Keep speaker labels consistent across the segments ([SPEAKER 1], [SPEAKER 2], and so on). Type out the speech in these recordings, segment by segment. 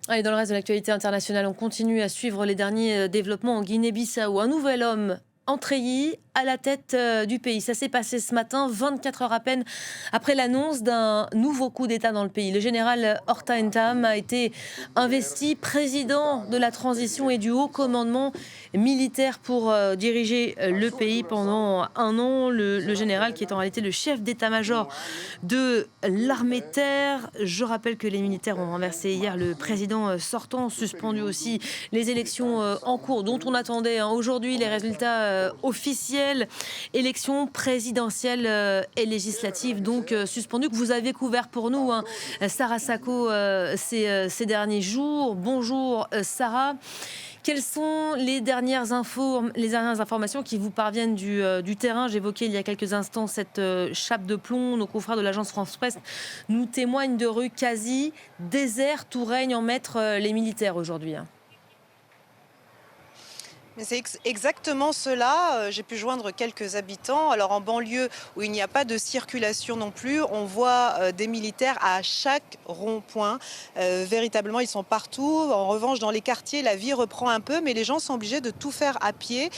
[SPEAKER 1] Allez, dans le reste de l'actualité internationale, on continue à suivre les derniers développements en Guinée-Bissau. Un nouvel homme en treillis à la tête du pays. Ça s'est passé ce matin, 24 heures à peine après l'annonce d'un nouveau coup d'État dans le pays. Le général Horta Ntam a été investi président de la transition et du haut commandement militaire pour diriger le pays pendant un an. Le général qui est en réalité le chef d'état-major de l'armée de terre. Je rappelle que les militaires ont renversé hier le président sortant, suspendu aussi les élections en cours dont on attendait aujourd'hui les résultats officiels. Élections présidentielles et législatives donc suspendues que vous avez couvert pour nous, Sarah Sacco, ces derniers jours. Bonjour Sarah. Quelles sont les dernières informations qui vous parviennent du terrain? J'évoquais il y a quelques instants cette chape de plomb. Nos confrères de l'agence France-Presse nous témoignent de rues quasi désertes où règnent en maître les militaires aujourd'hui.
[SPEAKER 2] Mais c'est exactement cela. J'ai pu joindre quelques habitants. Alors en banlieue où il n'y a pas de circulation non plus, on voit des militaires à chaque rond-point. Véritablement, ils sont partout. En revanche, dans les quartiers, la vie reprend un peu, mais les gens sont obligés de tout faire à pied.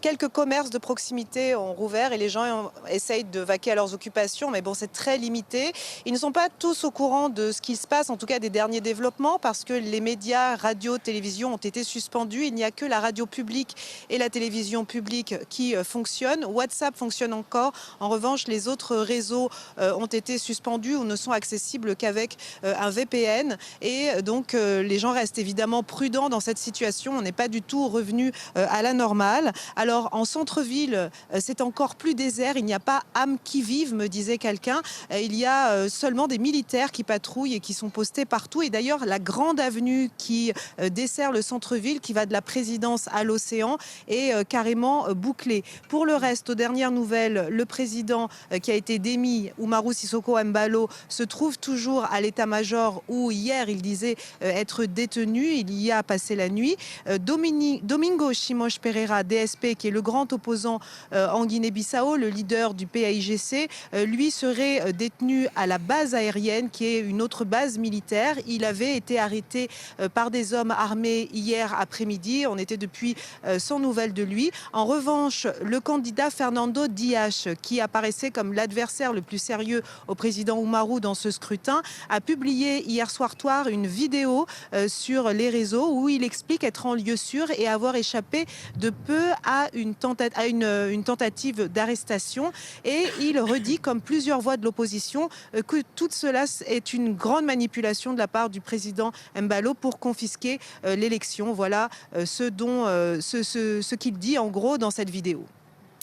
[SPEAKER 2] Quelques commerces de proximité ont rouvert et les gens essayent de vaquer à leurs occupations, mais bon, c'est très limité. Ils ne sont pas tous au courant de ce qui se passe, en tout cas des derniers développements, parce que les médias, radio, télévision ont été suspendus. Il n'y a que la radio publique et la télévision publique qui fonctionnent. WhatsApp fonctionne encore. En revanche, les autres réseaux ont été suspendus ou ne sont accessibles qu'avec un VPN. Et donc, les gens restent évidemment prudents dans cette situation. On n'est pas du tout revenu à la normale. Alors en centre-ville, c'est encore plus désert. Il n'y a pas âme qui vive, me disait quelqu'un. Il y a seulement des militaires qui patrouillent et qui sont postés partout. Et d'ailleurs, la grande avenue qui dessert le centre-ville, qui va de la Présidence à l'Océan, est carrément bouclée. Pour le reste, aux dernières nouvelles, le président qui a été démis, Umaru Sissoco Embalo, se trouve toujours à l'état-major où hier il disait être détenu. Il y a passé la nuit. Domingo Chimosh Pereira, DSP, qui est le grand opposant en Guinée-Bissau, le leader du PAIGC, lui serait détenu à la base aérienne, qui est une autre base militaire. Il avait été arrêté par des hommes armés hier après-midi. On était depuis sans nouvelles de lui. En revanche, le candidat Fernando Dias, qui apparaissait comme l'adversaire le plus sérieux au président Umaru dans ce scrutin, a publié hier soir une vidéo sur les réseaux où il explique être en lieu sûr et avoir échappé de peu à une tentative d'arrestation. Et il redit, comme plusieurs voix de l'opposition, que tout cela est une grande manipulation de la part du président Embalo pour confisquer l'élection. Voilà ce qu'il dit en gros dans cette vidéo.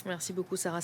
[SPEAKER 1] Merci beaucoup Sarah.